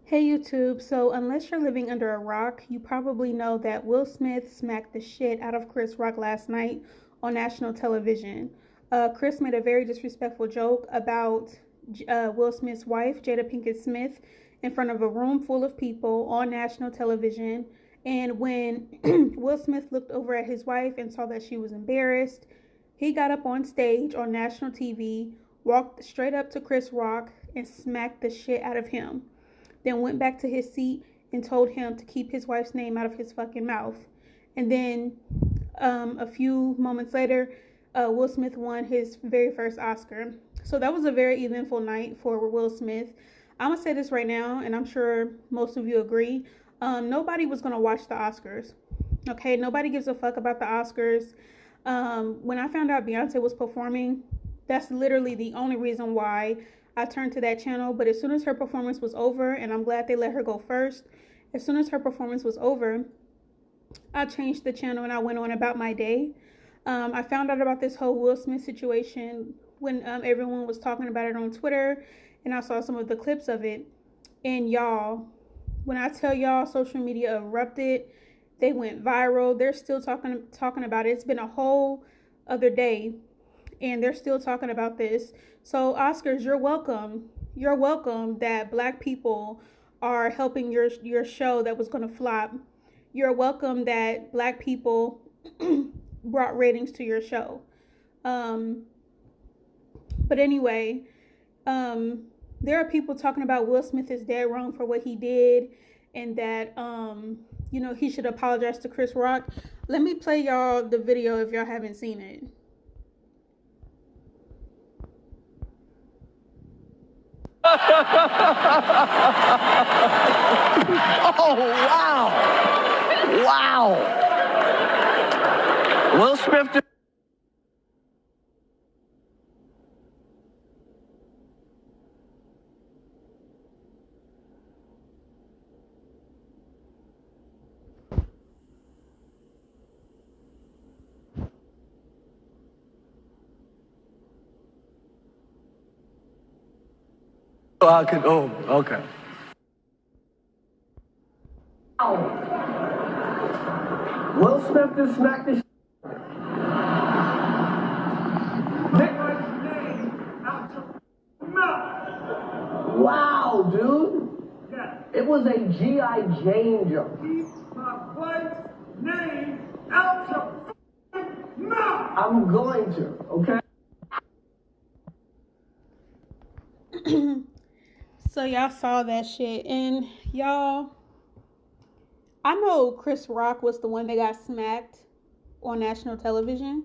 Hey YouTube, so unless you're living under a rock, you probably know that Will Smith smacked the shit out of Chris Rock last night on national television. Chris made a very disrespectful joke about Will Smith's wife, Jada Pinkett Smith, in front of a room full of people on national television. And when Will Smith looked over at his wife and saw that she was embarrassed, he got up on stage on national TV, walked straight up to Chris Rock, and smacked the shit out of him, then went back to his seat and told him to keep his wife's name out of his fucking mouth. And then a few moments later, Will Smith won his very first Oscar. So that was a very eventful night for Will Smith. I'm going to say this right now, and I'm sure most of you agree. Nobody was going to watch the Oscars. Okay, nobody gives a fuck about the Oscars. When I found out Beyonce was performing, that's literally the only reason why I turned to that channel. But as soon as her performance was over, and I'm glad they let her go first, as soon as her performance was over, I changed the channel and I went on about my day. I found out about this whole Will Smith situation when everyone was talking about it on Twitter, and I saw some of the clips of it. And y'all, when I tell y'all social media erupted, they went viral. They're still talking about it. It's been a whole other day and they're still talking about this. So Oscars, you're welcome. You're welcome that black people are helping your show that was going to flop. You're welcome that black people brought ratings to your show. But anyway, there are people talking about Will Smith is dead wrong for what he did, and that he should apologize to Chris Rock. Let me play y'all the video if y'all haven't seen it. Oh, wow. Wow. Will Smith. Oh, okay. Will Smith just smacked the Wow, dude. Yeah. It was a G.I. Jane joke. Keep my wife's name out your mouth. I'm going to, okay? So y'all saw that shit, and y'all, I know Chris Rock was the one that got smacked on national television.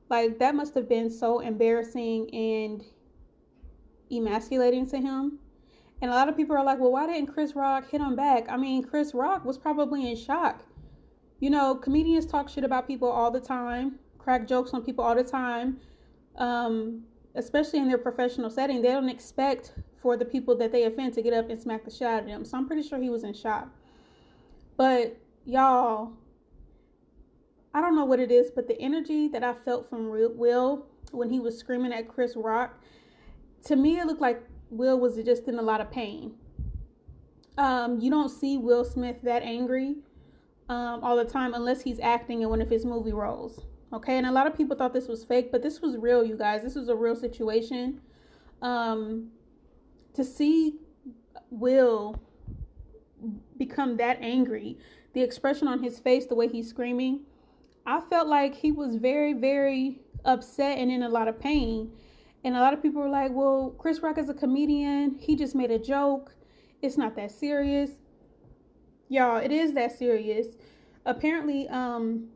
Like, that must have been so embarrassing and emasculating to him. And a lot of people are like, well, why didn't Chris Rock hit him back? I mean, Chris Rock was probably in shock. You know, comedians talk shit about people all the time, crack jokes on people all the time, especially in their professional setting. They don't expect for the people that they offend to get up and smack the shit out of them. So I'm pretty sure he was in shock. But y'all, I don't know what it is, but the energy that I felt from Will when he was screaming at Chris Rock, to me it looked like Will was just in a lot of pain. You don't see Will Smith that angry all the time unless he's acting in one of his movie roles. Okay, and a lot of people thought this was fake, but this was real, you guys. This was a real situation. To see Will become that angry, the expression on his face, the way he's screaming, I felt like he was very, very upset and in a lot of pain. And a lot of people were like, well, Chris Rock is a comedian. He just made a joke. It's not that serious. Y'all, it is that serious. Apparently, Jada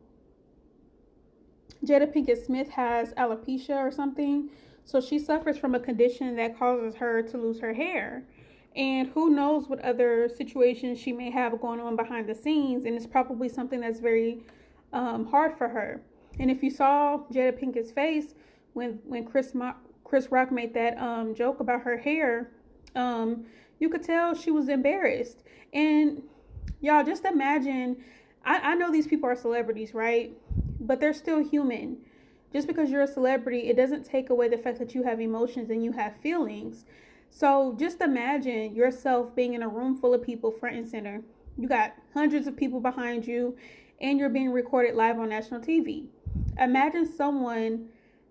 Pinkett Smith has alopecia or something. So she suffers from a condition that causes her to lose her hair. And who knows what other situations she may have going on behind the scenes. And it's probably something that's very hard for her. And if you saw Jada Pinkett's face when Chris Rock made that joke about her hair, you could tell she was embarrassed. And y'all, just imagine, I know these people are celebrities, right? But they're still human. Just because you're a celebrity, it doesn't take away the fact that you have emotions and you have feelings. So just imagine yourself being in a room full of people front and center. You got hundreds of people behind you, and you're being recorded live on national TV. Imagine someone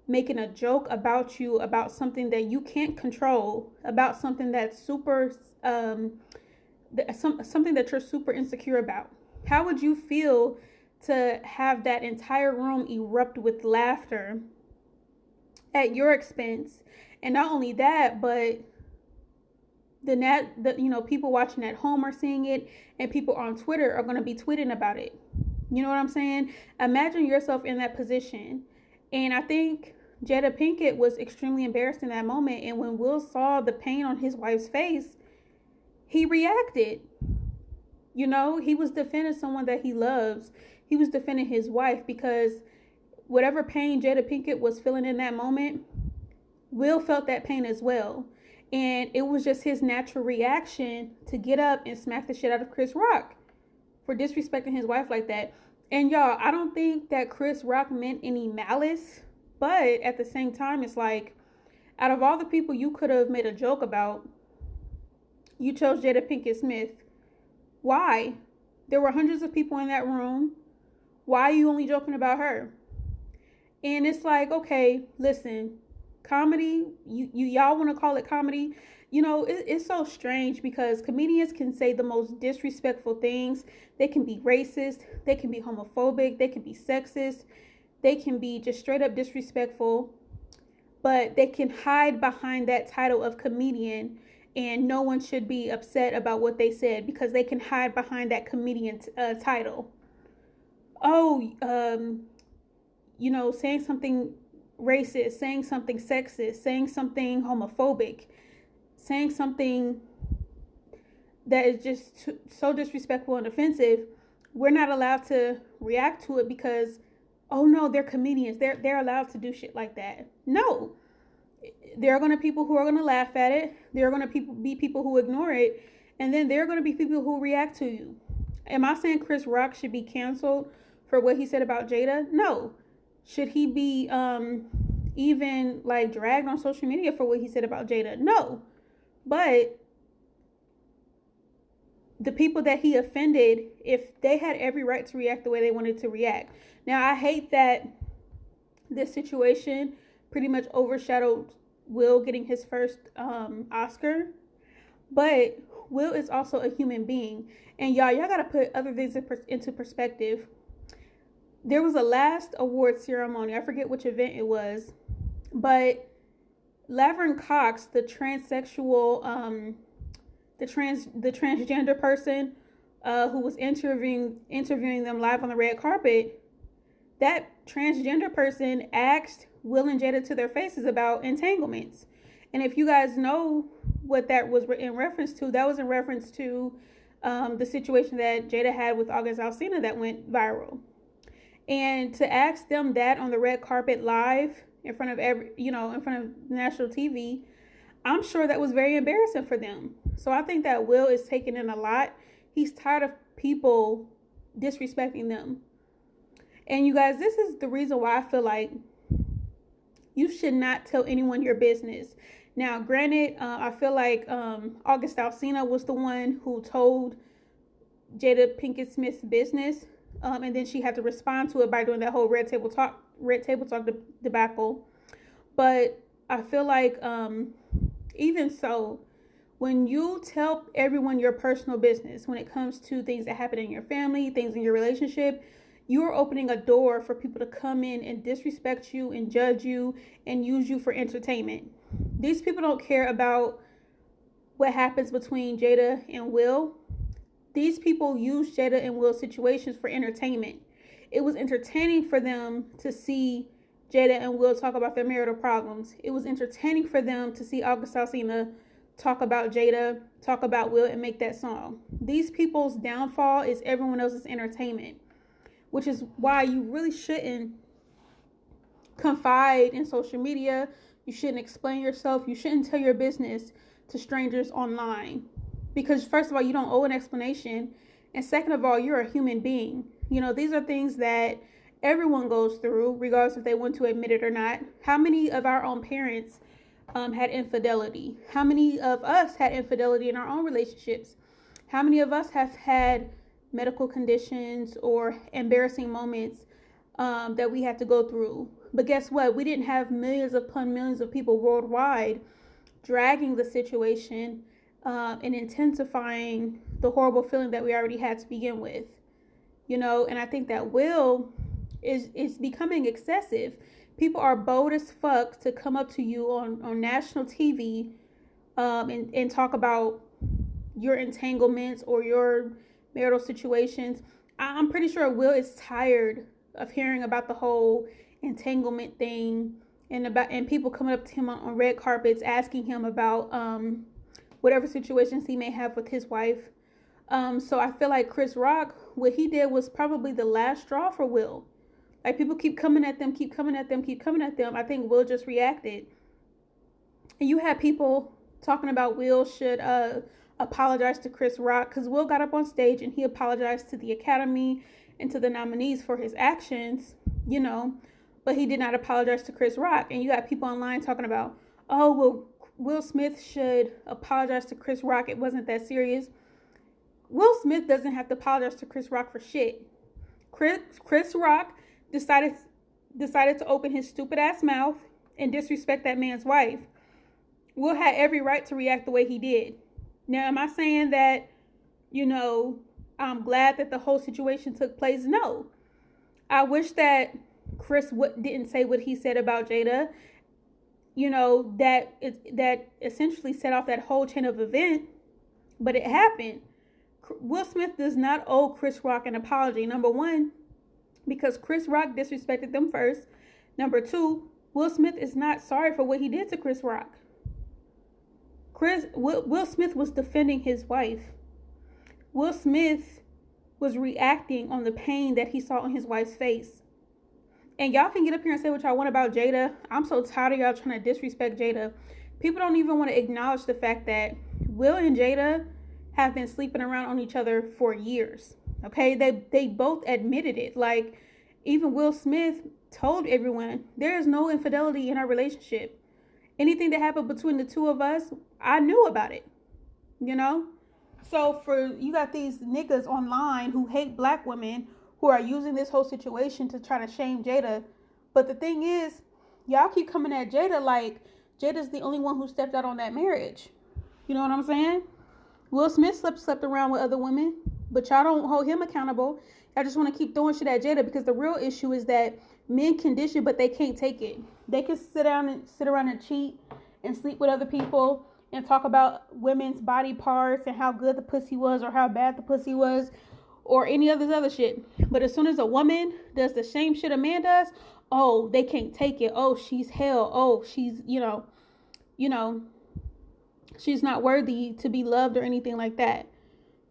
making a joke about you, about something that you can't control, about something that's something that you're super insecure about. How would you feel to have that entire room erupt with laughter at your expense? And not only that, but people watching at home are seeing it, and people on Twitter are going to be tweeting about it. You know what I'm saying? Imagine yourself in that position. And I think Jada Pinkett was extremely embarrassed in that moment. And when Will saw the pain on his wife's face, he reacted. You know, he was defending someone that he loves. He was defending his wife, because whatever pain Jada Pinkett was feeling in that moment, Will felt that pain as well. And it was just his natural reaction to get up and smack the shit out of Chris Rock for disrespecting his wife like that. And y'all, I don't think that Chris Rock meant any malice, but at the same time, it's like, out of all the people you could have made a joke about, you chose Jada Pinkett Smith. Why? There were hundreds of people in that room. Why are you only joking about her? And it's like, okay, listen, comedy, y'all want to call it comedy? You know, it's so strange, because comedians can say the most disrespectful things. They can be racist, they can be homophobic, they can be sexist, they can be just straight up disrespectful, but they can hide behind that title of comedian, and no one should be upset about what they said, because they can hide behind that comedian title. Oh, saying something racist, saying something sexist, saying something homophobic, saying something that is just so disrespectful and offensive, we're not allowed to react to it because, oh no, they're comedians. They're allowed to do shit like that. No. There are going to be people who are going to laugh at it. There are going to be people who ignore it. And then there are going to be people who react to you. Am I saying Chris Rock should be canceled for what he said about Jada? No. Should he be even like dragged on social media for what he said about Jada? No. But the people that he offended, if they had every right to react the way they wanted to react. Now, I hate that this situation pretty much overshadowed Will getting his first Oscar, but Will is also a human being. And y'all gotta put other things into perspective. There was a last award ceremony, I forget which event it was, but Laverne Cox, the transsexual, the transgender person who was interviewing them live on the red carpet, that transgender person asked Will and Jada to their faces about entanglements. And if you guys know what that was in reference to, that was in reference to the situation that Jada had with August Alsina that went viral. And to ask them that on the red carpet live in front of in front of national TV, I'm sure that was very embarrassing for them. So I think that Will is taking in a lot. He's tired of people disrespecting them. And you guys, this is the reason why I feel like you should not tell anyone your business. Now, granted, I feel like August Alsina was the one who told Jada Pinkett Smith's business, and then she had to respond to it by doing that whole red table talk debacle. But I feel like even so, when you tell everyone your personal business, when it comes to things that happen in your family, things in your relationship, you're opening a door for people to come in and disrespect you and judge you and use you for entertainment. These people don't care about what happens between Jada and Will. These people use Jada and Will's situations for entertainment. It was entertaining for them to see Jada and Will talk about their marital problems. It was entertaining for them to see August Alsina talk about Jada, talk about Will, and make that song. These people's downfall is everyone else's entertainment, which is why you really shouldn't confide in social media. You shouldn't explain yourself. You shouldn't tell your business to strangers online. Because first of all, you don't owe an explanation. And second of all, you're a human being. You know, these are things that everyone goes through, regardless if they want to admit it or not. How many of our own parents had infidelity? How many of us had infidelity in our own relationships? How many of us have had medical conditions or embarrassing moments that we had to go through? But guess what? We didn't have millions upon millions of people worldwide dragging the situation and intensifying the horrible feeling that we already had to begin with. And I think that will is becoming excessive. People are bold as fuck to come up to you on national TV and talk about your entanglements or your marital situations. I'm pretty sure Will is tired of hearing about the whole entanglement thing and people coming up to him on red carpets asking him about whatever situations he may have with his wife. So I feel like Chris Rock, what he did was probably the last straw for Will. Like, people keep coming at them. I think Will just reacted. And you had people talking about Will should apologize to Chris Rock, because Will got up on stage and he apologized to the Academy and to the nominees for his actions, but he did not apologize to Chris Rock. And you got people online talking about, oh, well, Will Smith should apologize to Chris Rock. It wasn't that serious. Will Smith doesn't have to apologize to Chris Rock for shit. Chris Rock decided to open his stupid ass mouth and disrespect that man's wife. Will had every right to react the way he did. Now, am I saying that, I'm glad that the whole situation took place? No. I wish that Chris didn't say what he said about Jada. That essentially set off that whole chain of event, but it happened. Will Smith does not owe Chris Rock an apology. Number one, because Chris Rock disrespected them first. Number two, Will Smith is not sorry for what he did to Chris Rock. Will Smith was defending his wife. Will Smith was reacting on the pain that he saw on his wife's face. And y'all can get up here and say what y'all want about Jada. I'm so tired of y'all trying to disrespect Jada. People don't even want to acknowledge the fact that Will and Jada have been sleeping around on each other for years. Okay, they both admitted it. Like, even Will Smith told everyone, there is no infidelity in our relationship. Anything that happened between the two of us, I knew about it. So you got these niggas online who hate black women who are using this whole situation to try to shame Jada. But the thing is, y'all keep coming at Jada like Jada's the only one who stepped out on that marriage. You know what I'm saying? Will Smith slept around with other women, but y'all don't hold him accountable. Y'all just want to keep throwing shit at Jada, because the real issue is that men condition, but they can't take it. They can sit around and cheat and sleep with other people and talk about women's body parts and how good the pussy was or how bad the pussy was or any other shit. But as soon as a woman does the same shit a man does, oh, they can't take it. Oh, she's hell. Oh, she's, she's not worthy to be loved or anything like that.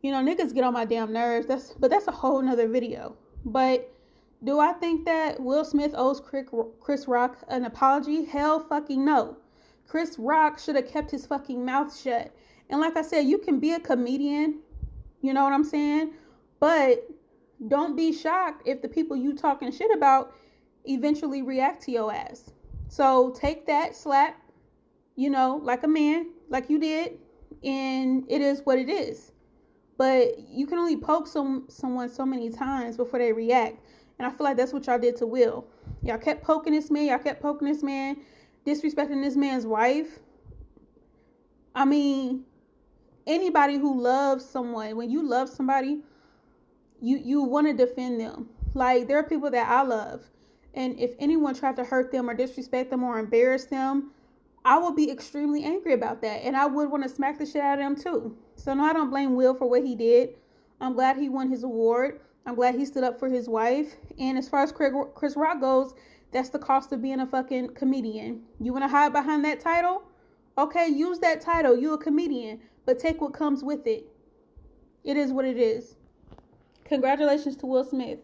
Niggas get on my damn nerves. That's a whole nother video. But do I think that Will Smith owes Chris Rock an apology? Hell fucking no. Chris Rock should have kept his fucking mouth shut. And like I said, you can be a comedian. You know what I'm saying? But don't be shocked if the people you talking shit about eventually react to your ass. So take that slap, like a man, like you did. And it is what it is. But you can only poke someone so many times before they react. And I feel like that's what y'all did to Will. Y'all kept poking this man, disrespecting this man's wife. I mean, anybody who loves someone, when you love somebody, you want to defend them. Like, there are people that I love, and if anyone tried to hurt them or disrespect them or embarrass them, I would be extremely angry about that, and I would want to smack the shit out of them too. So no, I don't blame Will for what he did. I'm glad he won his award. I'm glad he stood up for his wife. And as far as Chris Rock goes, that's the cost of being a fucking comedian. You want to hide behind that title? Okay, use that title. You a comedian, but take what comes with it. It is what it is. Congratulations to Will Smith.